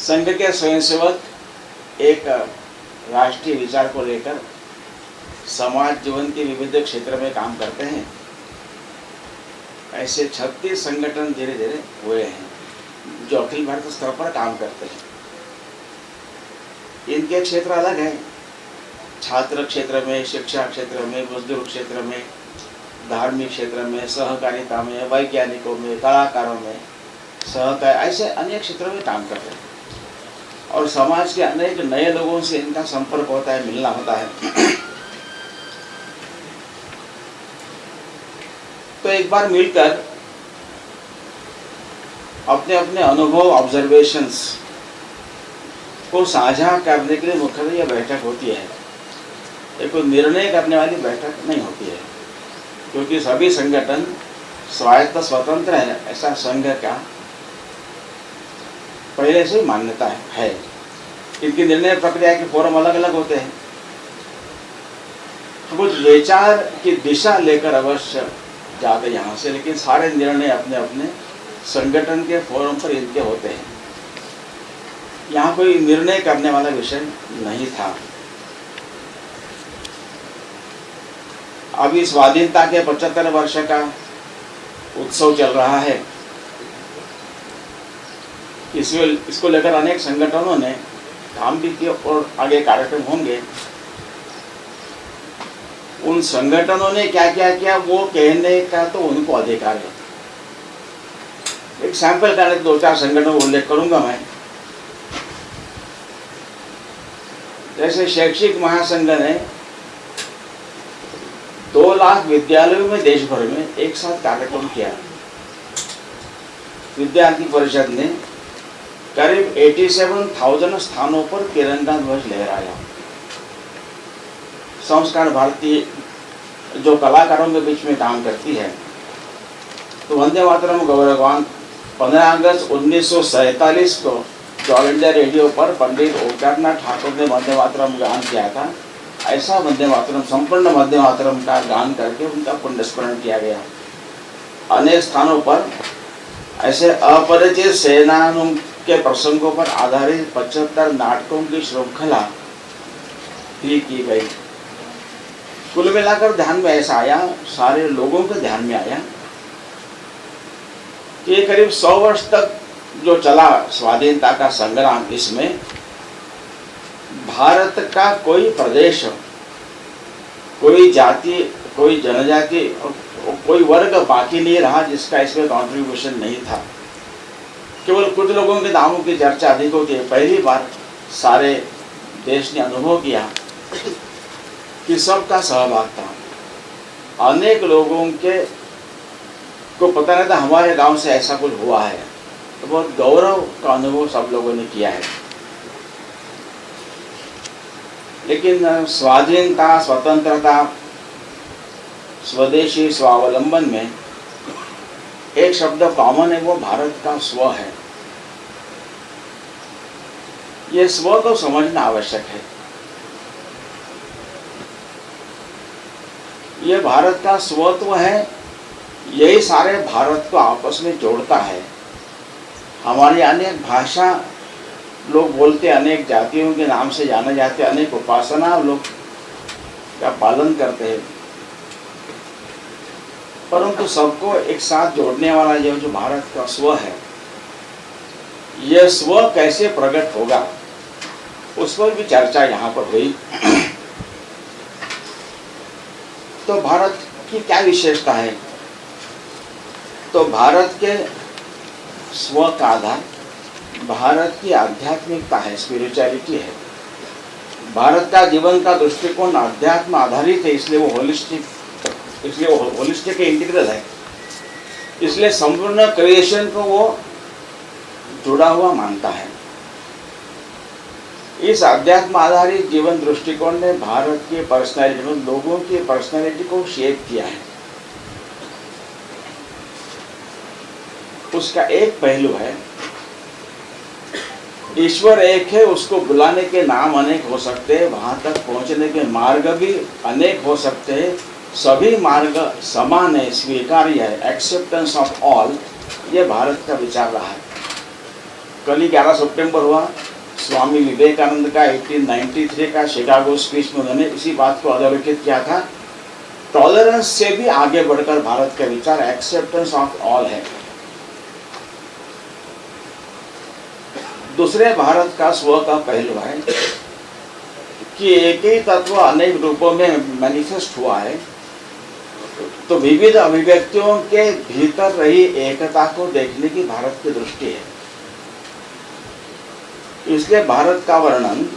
संघ के स्वयंसेवक एक राष्ट्रीय विचार को लेकर समाज जीवन के विविध क्षेत्र में काम करते हैं। ऐसे 36 संगठन धीरे धीरे हुए हैं जो अखिल भारतीय स्तर पर काम करते हैं। इनके क्षेत्र अलग हैं। छात्र क्षेत्र में, शिक्षा क्षेत्र में, मजदूर क्षेत्र में, धार्मिक क्षेत्र में, सहकारिता में, वैज्ञानिकों में, कलाकारों में, सहकार, ऐसे अनेक क्षेत्रों में काम करते हैं और समाज के अनेक नए लोगों से इनका संपर्क होता है, मिलना होता है। तो एक बार मिलकर अपने अपने अनुभव, ऑब्जर्वेशंस को साझा करने के लिए मुख्यतः यह बैठक होती है। ये कोई निर्णय करने वाली बैठक नहीं होती है, क्योंकि सभी संगठन स्वायत्त स्वतंत्र है, ऐसा संघ का पहले से मान्यता है। इनकी निर्णय प्रक्रिया के फोरम अलग अलग होते हैं। कुछ विचार की दिशा लेकर अवश्य जाते यहाँ से, लेकिन सारे निर्णय अपने अपने संगठन के फोरम पर इनके होते हैं। यहाँ कोई निर्णय करने वाला विषय नहीं था। अभी स्वाधीनता के 75 वर्ष का उत्सव चल रहा है। इसको लेकर अनेक संगठनों ने काम भी किया और आगे कार्यक्रम होंगे। उन संगठनों ने क्या क्या किया वो कहने का तो उनको अधिकार है। एक सैंपल का 2-4 संगठनों का उल्लेख करूंगा मैं। जैसे शैक्षिक महासंघ ने 2 लाख विद्यालयों में देश भर में एक साथ कार्यक्रम किया। विद्यार्थी परिषद ने करीब 87,000 स्थानों पर तिरंगा ध्वज लहराया। संस्कार भारती जो कलाकारों के बीच में काम करती है, तो वंदे मातरम गौरवगान 15 अगस्त 1947 को ऑल इंडिया रेडियो पर पंडित ओंकारनाथ ठाकुर ने वंदे मातरम गान किया था। ऐसा वंदे मातरम, संपूर्ण वंदे मातरम का गान करके उनका पुण्यस्मरण किया गया। अनेक स्थानों पर ऐसे अपरिचित सेनानियों के प्रसंगों पर आधारित 75 नाटकों की श्रृंखला भी की गई। कुल मिलाकर ध्यान में ऐसा आया, सारे लोगों के ध्यान में आया कि करीब 100 वर्ष तक जो चला स्वाधीनता का संग्राम, इसमें भारत का कोई प्रदेश, कोई जाति, कोई जनजाति, कोई वर्ग बाकी नहीं रहा जिसका इसमें कंट्रीब्यूशन नहीं था। केवल कुछ लोगों के नामों की चर्चा अधिक होती है। पहली बार सारे देश ने अनुभव किया कि सबका सहभाग था। अनेक लोगों के को पता नहीं था हमारे गांव से ऐसा कुछ हुआ है, तो बहुत गौरव का अनुभव सब लोगों ने किया है। लेकिन स्वाधीनता, स्वतंत्रता, स्वदेशी, स्वावलंबन में एक शब्द कॉमन है, वो भारत का स्व है। ये स्व को समझना आवश्यक है। ये भारत का स्वत्व है, यही सारे भारत को आपस में जोड़ता है। हमारी अनेक भाषा लोग बोलते, अनेक जातियों के नाम से जाने जाते, अनेक उपासना लोग का पालन करते हैं, परंतु सबको एक साथ जोड़ने वाला ये जो भारत का स्व है, यह स्व कैसे प्रकट होगा उस पर भी चर्चा यहाँ पर हुई। तो भारत की क्या विशेषता है? तो भारत के स्व का आधार भारत की आध्यात्मिकता है, स्पिरिचुअलिटी है। भारत का जीवन का दृष्टिकोण अध्यात्म आधारित है, इसलिए वो होलिस्टिक इंटीग्रल है। इसलिए संपूर्ण क्रिएशन को वो जुड़ा हुआ मानता है। इस अध्यात्म आधारित जीवन दृष्टिकोण ने भारत की पर्सनैलिटी में लोगों की पर्सनैलिटी को शेप किया है। उसका एक पहलू है, ईश्वर एक है, उसको बुलाने के नाम अनेक हो सकते हैं, वहां तक पहुंचने के मार्ग भी अनेक हो सकते हैं, सभी मार्ग समान है, स्वीकार्य है, एक्सेप्टेंस ऑफ ऑल, ये भारत का विचार रहा है। कल ही 11 सितंबर हुआ, स्वामी विवेकानंद का 1893 का शिकागो स्पीच में उन्होंने इसी बात को अधोरेखित किया था। टॉलरेंस से भी आगे बढ़कर भारत का विचार एक्सेप्टेंस ऑफ ऑल है। दूसरे भारत का स्व का पहलू है कि एक ही तत्व अनेक रूपों में मैनिफेस्ट हुआ है, तो विविध अभिव्यक्तियों के भीतर रही एकता को देखने की भारत की दृष्टि है। इसलिए भारत का वर्णन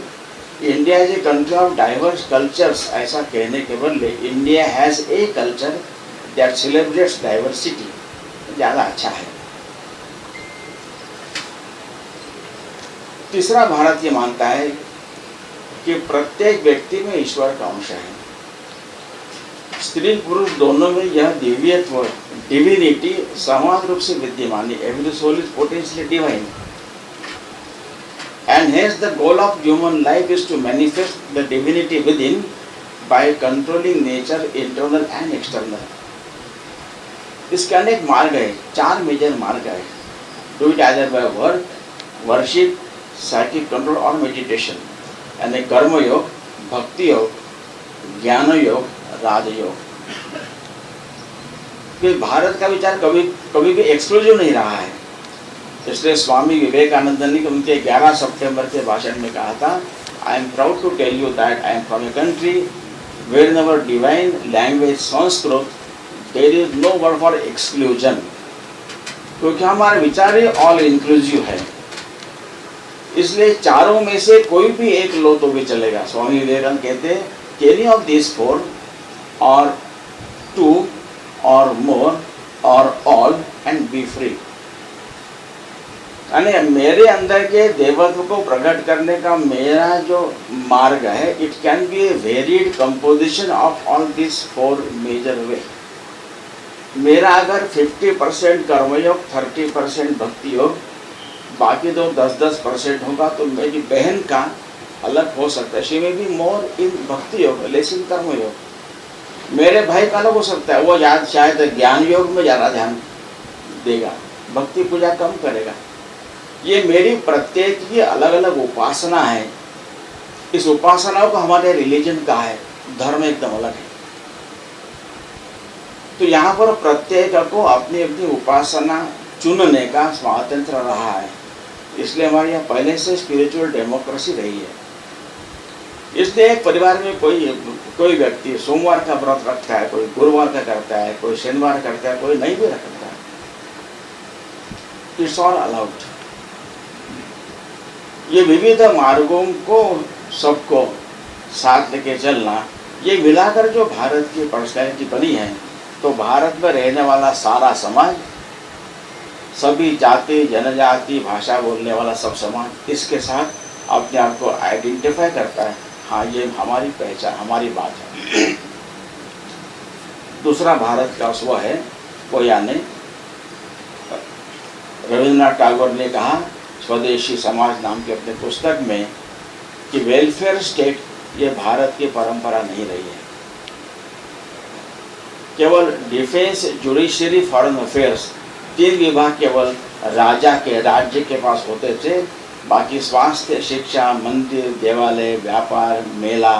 India is a country of diverse cultures ऐसा कहने के बदले India has a culture that celebrates diversity ज़्यादा अच्छा है। तीसरा, भारत ये मानता है कि प्रत्येक व्यक्ति में ईश्वर का अंश है। स्त्री पुरुष दोनों में यह दिव्यत्व, डिविनिटी समान रूप से विद्यमान है। Every soul is potentially divine and hence the goal of human life is to manifest the divinity within by controlling nature internal and external. इसके अनेक मार्ग है, 4 मेजर मार्ग है। Do it either by work, worship, psychic control और meditation, यानी कर्म योग, भक्ति योग, ज्ञान योग, राजयोग। कि भारत का विचार कभी भी एक्सक्लूसिव नहीं रहा है। इसलिए स्वामी विवेकानंद ने उनके 11 सितंबर के भाषण में कहा था, I am proud to tell you that I am from a country where in our divine language Sanskrit there is no word for exclusion, क्योंकि हमारा विचार ही ऑल इंक्लूसिव है। इसलिए चारों में से कोई भी एक लो तो भी चलेगा। स्वामी विवेकानंद कहते हैं एनी ऑफ दिस 4 और 2 और मोर और ऑल एंड बी फ्री। यानी मेरे अंदर के देवत्व को प्रकट करने का मेरा जो मार्ग है, it can be a varied composition of all this 4 major way. मेरा अगर 50% कर्मयोग, 30% भक्ति योग, बाकी तो 10% होगा, तो मेरी बहन का अलग हो सकता है, शी में भी मोर इन भक्ति योग लेस इन कर्मयोग। मेरे भाई का अलग हो सकता है, वो शायद ज्ञान योग में ज़्यादा ध्यान देगा, भक्ति पूजा कम करेगा। ये मेरी प्रत्येक की अलग अलग उपासना है। इस उपासनाओं को हमारे रिलीजन का है, धर्म एकदम अलग है। तो यहाँ पर प्रत्येक को अपनी अपनी उपासना चुनने का स्वातंत्र रहा है। इसलिए हमारे यहाँ पहले से स्पिरिचुअल डेमोक्रेसी रही है। इसलिए एक परिवार में कोई व्यक्ति सोमवार का व्रत रखता है, कोई गुरुवार का करता है, कोई शनिवार करता है, कोई नहीं भी रखता है। It's all allowed. ये विविध मार्गों को सबको साथ लेके चलना, ये मिलाकर जो भारत की पर्सनैलिटी बनी है, तो भारत में रहने वाला सारा समाज, सभी जाति जनजाति भाषा बोलने वाला सब समाज इसके साथ अपने आप को आइडेंटिफाई करता है। हाँ, ये हमारी पहचान, हमारी बात है। दूसरा भारत का स्व है वो, यानी रविन्द्रनाथ टैगोर ने कहा स्वदेशी समाज नाम की अपने पुस्तक में कि वेलफेयर स्टेट ये भारत की परंपरा नहीं रही है। केवल डिफेंस, जुडिशरी, फॉरेन अफेयर्स 3 विभाग केवल राज्य के पास होते थे। बाकी स्वास्थ्य, शिक्षा, मंदिर, देवालय, व्यापार, मेला,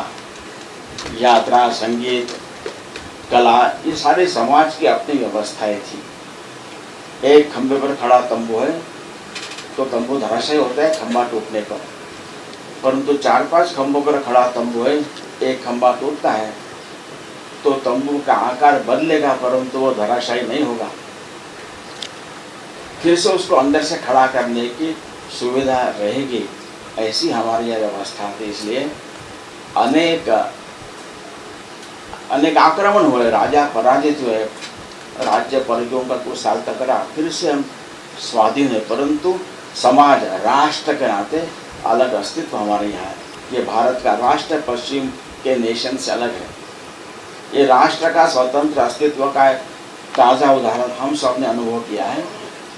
यात्रा, संगीत, कला, ये सारे समाज की अपनी व्यवस्थाएं थी। एक खंबे पर खड़ा तंबू है तो तंबू धराशायी होता है खंबा टूटने पर, परंतु 4-5 खंबों पर खड़ा तंबू है, एक खंबा टूटता है तो तंबू का आकार बदलेगा, परंतु वो धराशायी नहीं होगा। फिर से उसको अंदर से खड़ा करने की सुविधा रहेगी, ऐसी हमारी यह व्यवस्था थी। इसलिए अनेक आक्रमण हुए, राजा पराजित हुए, राज्य परियों का कुछ साल तक रहा, फिर से हम स्वाधीन है, परंतु समाज, राष्ट्र के नाते अलग अस्तित्व हमारे यहाँ है। ये भारत का राष्ट्र पश्चिम के नेशन से अलग है। ये राष्ट्र का स्वतंत्र अस्तित्व का एक ताज़ा उदाहरण हम सब ने अनुभव किया है।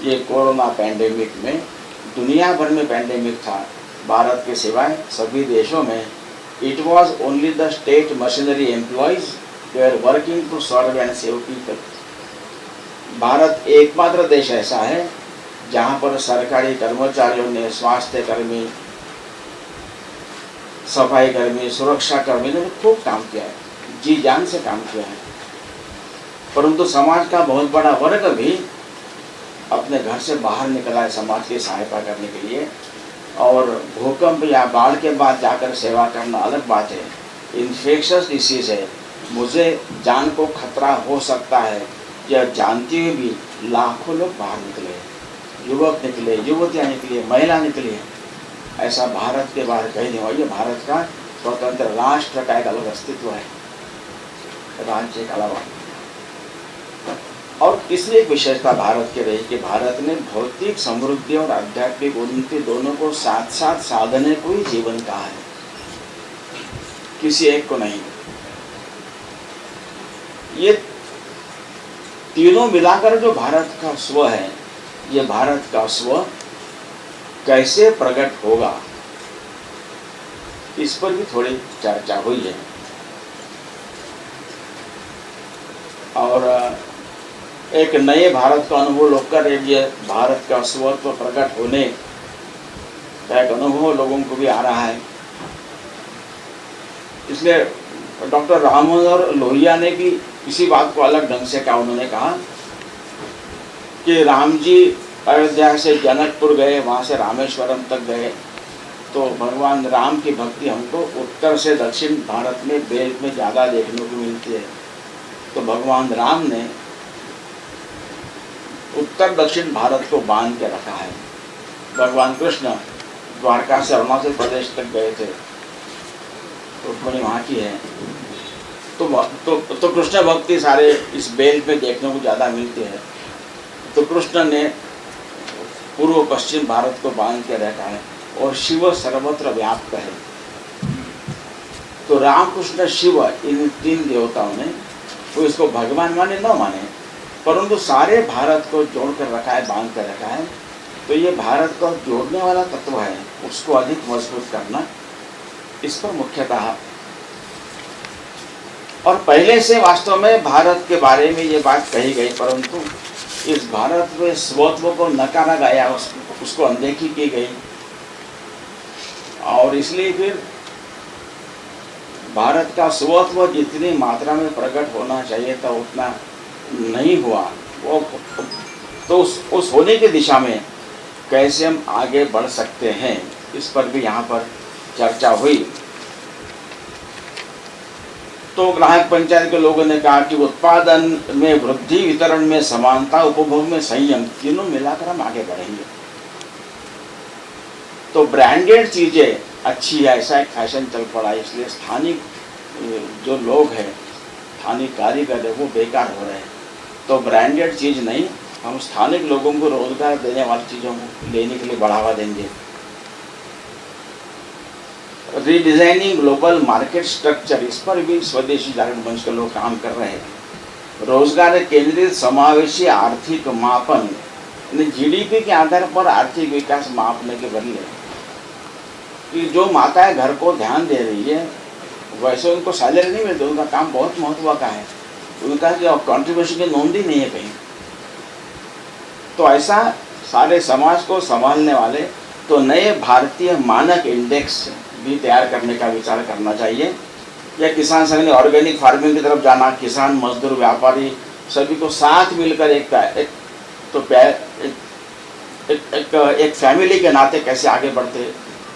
ये कोरोना पैंडेमिक में, दुनिया भर में पैंडेमिक था, भारत के सिवाय सभी देशों में it was only the state machinery employees they are working to serve and save people. Bharat एकमात्र देश ऐसा है जहाँ पर सरकारी कर्मचारियों ने, स्वास्थ्य कर्मी, सफाई कर्मी, सुरक्षा कर्मी ने खूब काम किया है, जी जान से काम किया है। परंतु समाज का बहुत बड़ा वर्ग भी अपने घर से बाहर निकला है समाज की सहायता करने के लिए। और भूकंप या बाढ़ के बाद जाकर सेवा करना अलग बात है। इन्फेक्शस डिसीज़ है, मुझे जान को खतरा हो सकता है, यह जानते हुए भी लाखों लोग बाहर निकले, युवक निकले, युवतियाँ निकली, महिला निकली। ऐसा भारत के बाहर कहीं नहीं हुआ। ये भारत का स्वतंत्र राष्ट्र का एक अलग अस्तित्व है, राज्य के अलावा। और इसलिए एक विशेषता भारत की रही कि भारत ने भौतिक समृद्धि और आध्यात्मिक उन्नति दोनों को साथ साथ साधने को ही जीवन कहा है, किसी एक को नहीं। ये तीनों मिलाकर जो भारत का स्व है, ये भारत का स्व कैसे प्रकट होगा, इस पर भी थोड़ी चर्चा हुई है। और एक नए भारत का अनुभव लोग ये भारत का स्वत्व प्रकट होने का एक अनुभव लोगों को भी आ रहा है। इसलिए डॉक्टर राम मनोहर लोहिया ने भी इसी बात को अलग ढंग से कहा। उन्होंने कहा कि राम जी अयोध्या से जनकपुर गए, वहाँ से रामेश्वरम तक गए, तो भगवान राम की भक्ति हमको उत्तर से दक्षिण भारत में बेल्ट में ज़्यादा देखने को मिलती है। तो भगवान राम ने उत्तर दक्षिण भारत को बांध के रखा है। भगवान कृष्ण द्वारका से अरुणाचल प्रदेश तक गए थे, रुक्मिणी वहाँ की है, तो कृष्ण भक्ति सारे इस बेल्ट में देखने को ज़्यादा मिलती है। तो कृष्ण ने पूर्व पश्चिम भारत को बांध के रखा है और शिव सर्वत्र व्याप्त है। तो राम कृष्ण शिव इन तीन देवताओं ने वो इसको भगवान माने न माने, परंतु सारे भारत को जोड़ कर रखा है, बांध कर रखा है। तो ये भारत को जोड़ने वाला तत्व है, उसको अधिक मजबूत करना इस पर मुख्यतः। और पहले से वास्तव में भारत के बारे में ये बात कही गई, परंतु इस भारत में स्वत्व को नकारा गया, उसको अनदेखी की गई। और इसलिए फिर भारत का स्वत्व जितनी मात्रा में प्रकट होना चाहिए था उतना नहीं हुआ। वो तो उस होने की दिशा में कैसे हम आगे बढ़ सकते हैं, इस पर भी यहाँ पर चर्चा हुई। तो ग्राहक पंचायत के लोगों ने कहा कि उत्पादन में वृद्धि, वितरण में समानता, उपभोग में संयम, तीनों मिलाकर हम आगे बढ़ेंगे। तो ब्रांडेड चीज़ें अच्छी है, ऐसा एक फैशन चल पड़ा, इसलिए स्थानिक जो लोग हैं, स्थानिक कारीगर है, वो बेकार हो रहे हैं। तो ब्रांडेड चीज़ नहीं, हम स्थानिक लोगों को रोजगार देने वाली चीज़ों को लेने के लिए बढ़ावा देंगे। रीडिजाइनिंग ग्लोबल मार्केट स्ट्रक्चर, इस पर भी स्वदेशी जागरण मंच के लोग काम कर रहे हैं। रोजगार केंद्रित समावेशी आर्थिक मापन, जीडीपी के आधार पर आर्थिक विकास मापने के बदले कि जो माताएं घर को ध्यान दे रही है, वैसे उनको सैलरी नहीं मिलती, उनका काम बहुत महत्व का है, उनका जो कंट्रीब्यूशन की नोंद ही नहीं है कहीं। तो ऐसा सारे समाज को संभालने वाले तो नए भारतीय मानक इंडेक्स भी तैयार करने का विचार करना चाहिए। या किसान संघ ने ऑर्गेनिक फार्मिंग की तरफ जाना, किसान, मजदूर, व्यापारी सभी को साथ मिलकर एक फैमिली के नाते कैसे आगे बढ़ते।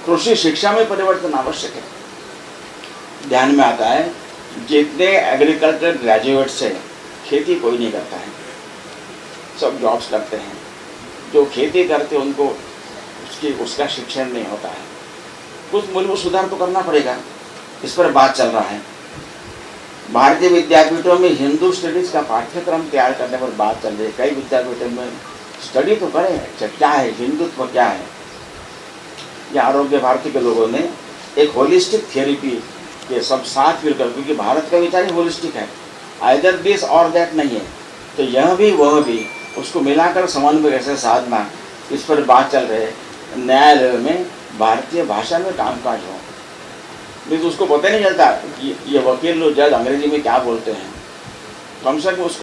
कृषि शिक्षा में परिवर्तन आवश्यक है। ध्यान में आता है जितने एग्रीकल्चर ग्रेजुएट्स हैं, खेती कोई नहीं करता है, सब जॉब्स करते हैं। जो खेती करते हैं उनको उसका शिक्षण नहीं होता है। कुछ मूलभूत सुधार तो करना पड़ेगा, इस पर बात चल रहा है। भारतीय विद्यापीठों में हिंदू स्टडीज़ का पाठ्यक्रम तैयार करने पर बात चल रही है। कई विद्यापीठों में स्टडी तो करें क्या है हिंदुत्व क्या है। या आरोग्य भारती के लोगों ने एक होलिस्टिक थेरेपी के सब साथ मिलकर, क्योंकि भारत का विचार ही होलिस्टिक है, आइदर दिस और दैट नहीं है, तो यह भी वह भी, उसको मिलाकर समन्वय कैसे साधना, इस पर बात चल रही है। न्यायालय में भारतीय भाषा में कामकाज हो, नहीं तो उसको पता नहीं चलता कि ये वकील लोग जज अंग्रेजी में क्या बोलते हैं, कम से कम उसको